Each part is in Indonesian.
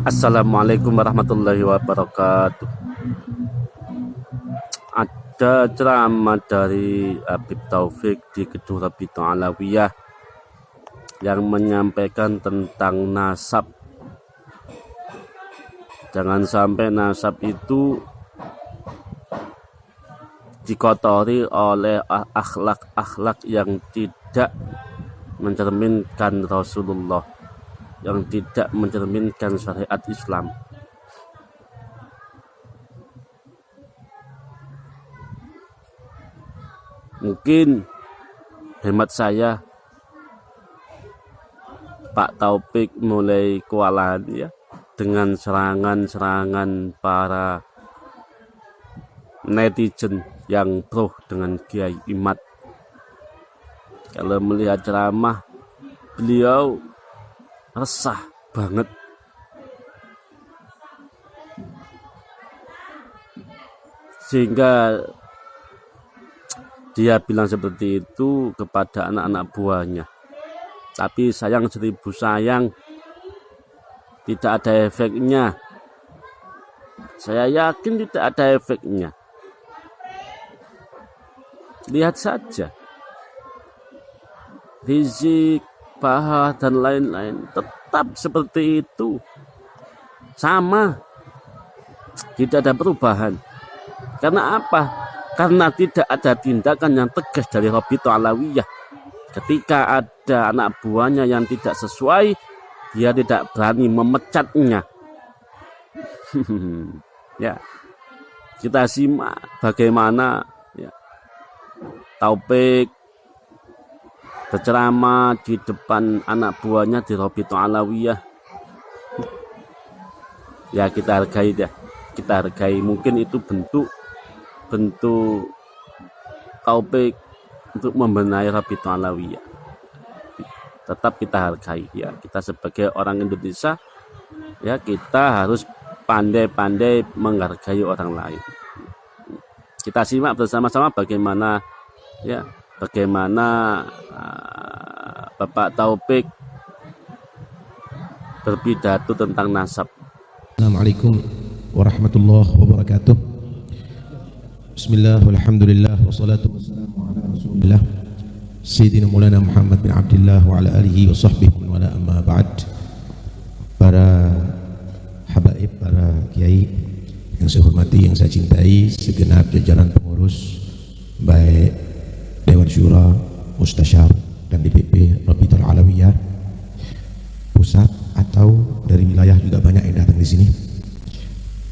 Assalamualaikum warahmatullahi wabarakatuh. Ada ceramah dari Habib Taufik di Gedung Rabithah Alawiyah yang menyampaikan tentang nasab. Jangan sampai nasab itu dikotori oleh akhlak-akhlak yang tidak mencerminkan Rasulullah, yang tidak mencerminkan syariat Islam. Mungkin hemat saya Pak Taufik mulai kewalahan ya dengan serangan-serangan para netizen yang pro dengan Kiai Imad. Kalau melihat ceramah beliau resah banget. Sehingga dia bilang seperti itu kepada anak-anak buahnya. Tapi sayang seribu sayang, tidak ada efeknya. Saya yakin tidak ada efeknya. Lihat saja Rizik, Bahar, dan lain-lain tetap seperti itu, sama, tidak ada perubahan. Karena apa? Karena tidak ada tindakan yang tegas dari Rabithah Alawiyah. Ketika ada anak buahnya yang tidak sesuai, dia tidak berani memecatnya. Ya, kita simak bagaimana ya, Taufik berceramah di depan anak buahnya di Rabithah Alawiyah. Ya, kita hargai dah, kita hargai. Mungkin itu bentuk Taufik untuk membenahi Rabithah Alawiyah. Tetap kita hargai ya. Kita sebagai orang Indonesia ya, kita harus pandai-pandai menghargai orang lain. Kita simak bersama-sama bagaimana ya, Bapak Taufik berpidato tentang nasab. Assalamualaikum warahmatullahi wabarakatuh. Bismillah, walhamdulillah, wassalatu wassalamu ala rasulillah Sayyidina Maulana Muhammad bin Abdullah wa ala alihi wa sahbihi wa ala amma ba'd. Para habaib, para kiai yang saya hormati, yang saya cintai, segenap jajaran pengurus baik Dewan Syura, Mustasyar, dan DPP Rabithah Alawiyah pusat atau dari wilayah, juga banyak yang datang di sini.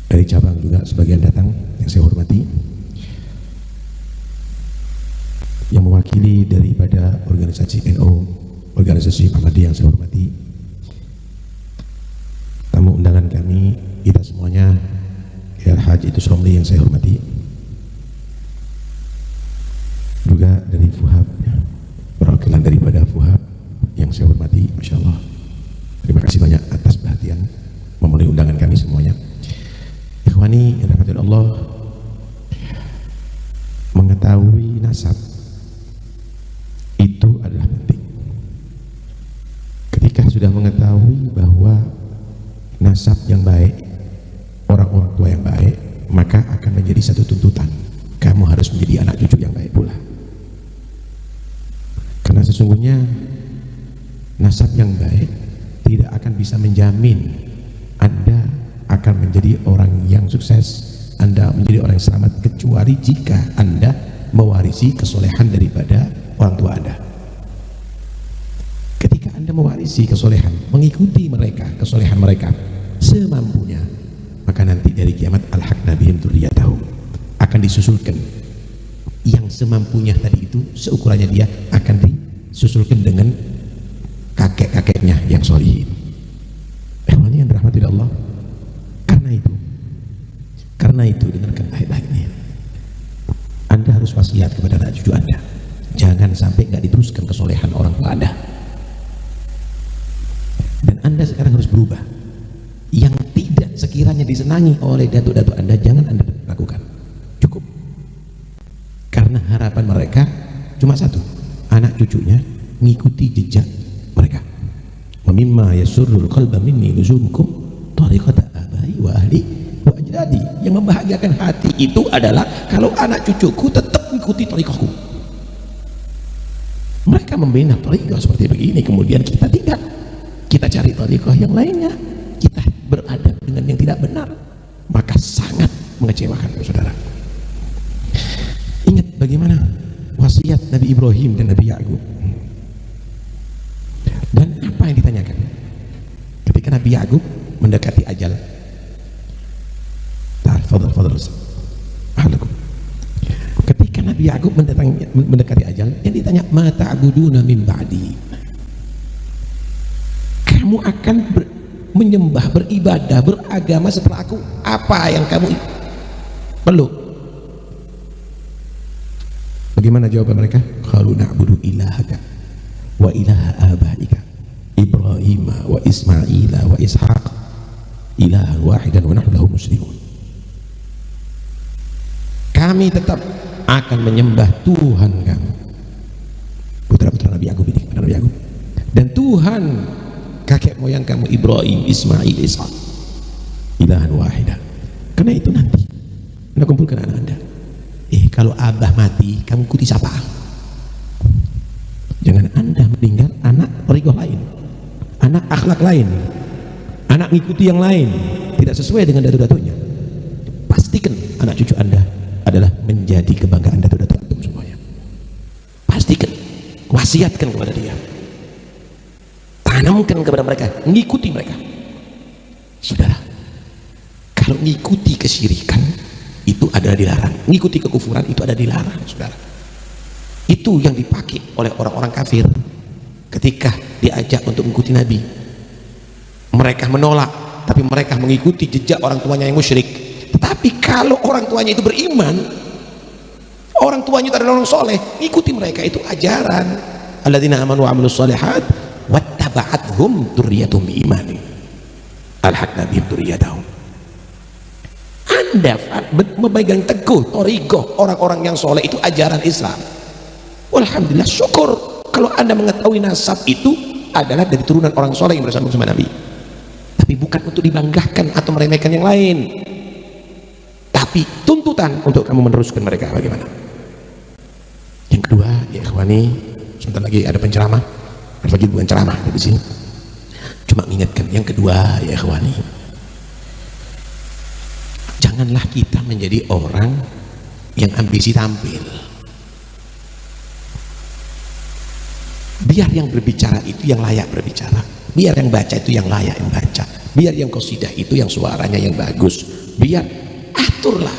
Dari cabang juga sebagian datang yang saya hormati. Yang mewakili daripada organisasi NU, organisasi Ahmadiyah yang saya hormati. Tamu undangan kami, kita semuanya, Kiai Haji Idrus Romli yang saya hormati. Juga dari FUHAB, perwakilan daripada FUHAB yang saya hormati, Masya Allah. Terima kasih banyak atas perhatian memenuhi undangan kami semuanya. Ikhwani yang dirahmati Allah, mengetahui nasab itu adalah penting. Ketika sudah mengetahui bahwa nasab yang baik, orang-orang tua yang baik, maka akan menjadi satu tuntutan, kamu harus menjadi anak cucu yang baik pula. Karena sesungguhnya nasab yang baik tidak akan bisa menjamin Anda akan menjadi orang yang sukses, Anda menjadi orang yang selamat, kecuali jika Anda mewarisi kesolehan daripada orang tua Anda. Ketika Anda mewarisi kesolehan, mengikuti mereka, kesolehan mereka semampunya, maka nanti dari kiamat alhaqna bihim dzurriyyatahum, akan disusulkan yang semampunya tadi itu, seukurannya dia akan disusulkan dengan kakek-kakeknya yang sholihin. Yang dirahmati Allah, karena itu dengarkan baik-baik ini. Anda harus wasiat kepada anak cucu Anda, jangan sampai nggak diteruskan kesolehan orang tua Anda. Dan Anda sekarang harus berubah. Yang tidak sekiranya disenangi oleh datuk-datuk Anda, jangan Anda lakukan. Cukup. Karena harapan mereka cuma satu, anak cucunya mengikuti jejak mereka. Wa mimma yasurrul qalba minni luzumukum tariqata abai wa ahli wa ajdadi. Yang membahagiakan hati itu adalah kalau anak cucuku tetap mengikuti tariqahku. Mereka membina tariqah seperti begini, kemudian kita tinggal, kita cari tariqah yang lainnya, kita beradab dengan yang tidak benar, maka sangat mengecewakan, saudara. Ingat bagaimana wasiat Nabi Ibrahim dan Nabi Ya'qub, dan apa yang ditanyakan ketika Nabi Ya'qub mendekati ajal. Fadal ketika Nabi Ya'qub mendekati ajal, yang ditanya, ma ta'buduna min ba'di, kamu akan menyembah, beribadah, beragama setelah aku, apa yang kamu perlu? Bagaimana jawaban mereka? Qalu na'budu ilahaka wa ilaha abaika Ibrahim wa Ismail wa Ishaq ilahan wahidan wa nahnu lahu muslimun. Kami tetap akan menyembah Tuhan kamu, putra-putra Nabi Ya'qub ini, Nabi Ya'qub, dan Tuhan kakek moyang kamu Ibrahim, Ismail, Ishaq, ilahan wahidah. Karena itu nanti Anda kumpulkan anak Anda. Kalau abah mati, kamu ikuti siapa? Jangan Anda meninggal anak tariqah lain, anak akhlak lain, anak ngikuti yang lain, tidak sesuai dengan datu-datunya. Pastikan anak cucu Anda adalah menjadi kebanggaan datu-datu antum semuanya. Pastikan, wasiatkan kepada dia, tanamkan kepada mereka, ngikuti mereka. Saudara, kalau ngikuti kesyirikan itu adalah dilarang, ngikuti kekufuran itu ada dilarang, saudara. Itu yang dipakai oleh orang-orang kafir ketika diajak untuk mengikuti Nabi. Mereka menolak, tapi mereka mengikuti jejak orang tuanya yang musyrik. Tetapi kalau orang tuanya itu beriman, orang tuanya itu adalah orang soleh, ikuti mereka, itu ajaran. Alladzina amanu wa amilus shalihat wattaba'athum dzurriyyatuhum biimani alhaqna bihim dzurriyyatahum. Anda memegang teguh thariqah orang-orang yang soleh, itu ajaran Islam. Alhamdulillah, syukur kalau Anda mengetahui nasab itu adalah dari turunan orang soleh yang bersama sama Nabi. Tapi bukan untuk dibanggakan atau meremehkan yang lain, tapi tuntutan untuk kamu meneruskan mereka. Bagaimana? Yang kedua, ya ikhwani, sebentar lagi ada penceramah. Lagi bukan ceramah di sini, cuma mengingatkan. Yang kedua, ya ikhwani, janganlah kita menjadi orang yang ambisi tampil. Biar yang berbicara itu yang layak berbicara, biar yang baca itu yang layak yang baca, biar yang qasidah itu yang suaranya yang bagus, biar aturlah.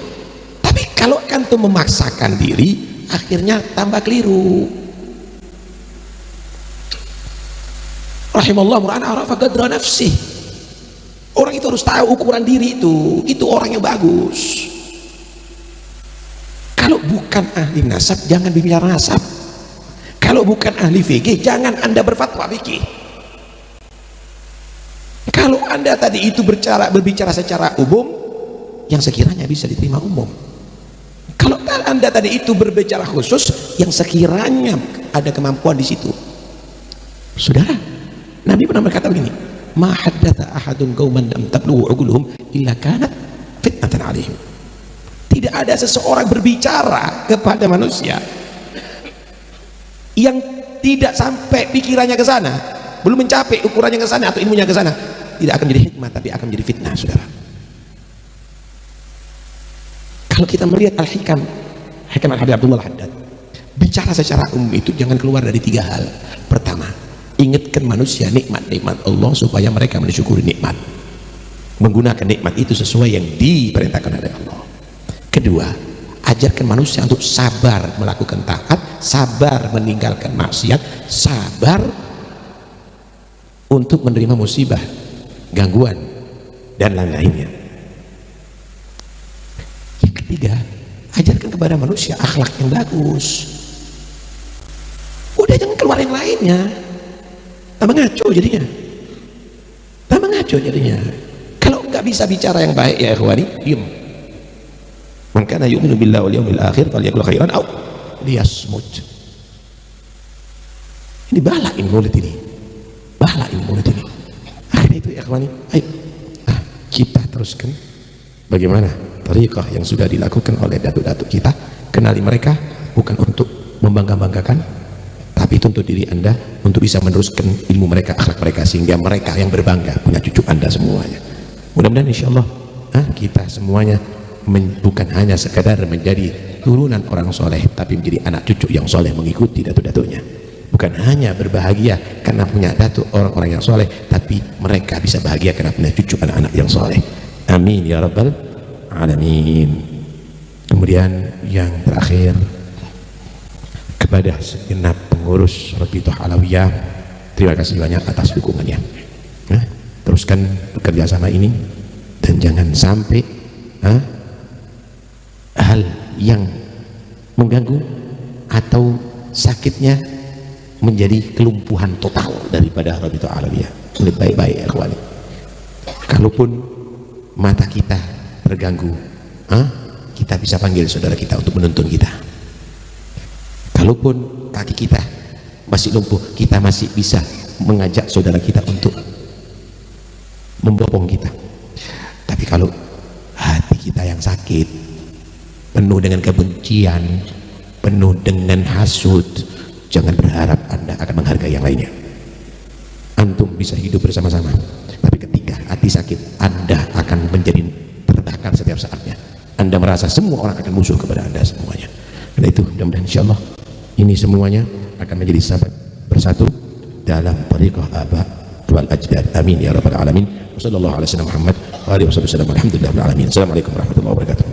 Tapi kalau antum memaksakan diri, akhirnya tambah keliru. Rahimallahu man arafa qadra nafsih. Orang itu harus tahu ukuran diri itu orang yang bagus. Kalau bukan ahli nasab, jangan bicara nasab. Kalau bukan ahli fikih, jangan Anda berfatwa fikih. Kalau Anda tadi itu berbicara secara umum, yang sekiranya bisa diterima umum. Kalau Anda tadi itu berbicara khusus, yang sekiranya ada kemampuan di situ. Saudara, Nabi pernah berkata begini, ma haddatha ahadun qauman lam tablughu uquluhum illa kanat fitnatan alaihim. Tidak ada seseorang berbicara kepada manusia yang tidak sampai pikirannya ke sana, belum mencapai ukurannya ke sana atau ilmunya ke sana, tidak akan menjadi hikmah, tapi akan menjadi fitnah, saudara. Kalau kita melihat Al-Hikam Al-Habib Abdullah Al-Haddad, bicara secara umum itu jangan keluar dari 3 hal. Pertama, ingatkan manusia nikmat-nikmat Allah supaya mereka mensyukuri nikmat, menggunakan nikmat itu sesuai yang diperintahkan oleh Allah. Kedua, ajarkan manusia untuk sabar melakukan taat, sabar meninggalkan maksiat, sabar untuk menerima musibah, gangguan, dan lain-lainnya. Yang ketiga, ajarkan kepada manusia akhlak yang bagus. Udah, jangan keluar yang lainnya. Tambah ngaco jadinya. Tambah ngaco jadinya. Kalau nggak bisa bicara yang baik, ya ikhwani, diam. Man kana yu'minu billahi wal yawmil akhir falyaqul khairan aw liyasmut. Ini balain mulut ini. Balain mulut ini. Akhirnya itu ya ikhwani, ayo. teruskan bagaimana thariqah yang sudah dilakukan oleh datuk-datuk kita. Kenali mereka bukan untuk membangga-banggakan, tapi itu untuk diri Anda, untuk bisa meneruskan ilmu mereka, akhlak mereka, sehingga mereka yang berbangga punya cucu Anda semuanya. Mudah-mudahan insyaallah kita semuanya bukan hanya sekadar menjadi turunan orang soleh, tapi menjadi anak cucu yang soleh mengikuti datuk-datuknya. Bukan hanya berbahagia karena punya datuk orang-orang yang soleh, tapi mereka bisa bahagia karena punya cucu anak-anak yang soleh. Amin ya rabbal alamin. Kemudian yang terakhir, kepada segenap pengurus Rabithah Alawiyah, terima kasih banyak atas dukungannya. Teruskan bekerja sama ini, dan jangan sampai hal yang mengganggu atau sakitnya menjadi kelumpuhan total daripada Rabithah Alawiyah. Lebih baik-baik ya kawan. Kalaupun mata kita terganggu, kita bisa panggil saudara kita untuk menuntun kita. Kalaupun kaki kita masih lumpuh, kita masih bisa mengajak saudara kita untuk membopong kita. Tapi kalau hati kita yang sakit, penuh dengan kebencian, penuh dengan hasud, jangan berharap Anda akan menghargai yang lainnya. Antum bisa hidup bersama-sama, tapi ketika hati sakit, Anda akan menjadi terbakar setiap saatnya. Anda merasa semua orang akan musuh kepada Anda semuanya. Karena itu mudah-mudahan insyaallah ini semuanya akan menjadi sahabat bersatu dalam thariqah aba wal ajdad. Amin ya rabbal alamin. Wassallallahu ala sayyidina Muhammad wa alihi wasallam. Alhamdulillah rabbil alamin. Assalamualaikum warahmatullahi wabarakatuh.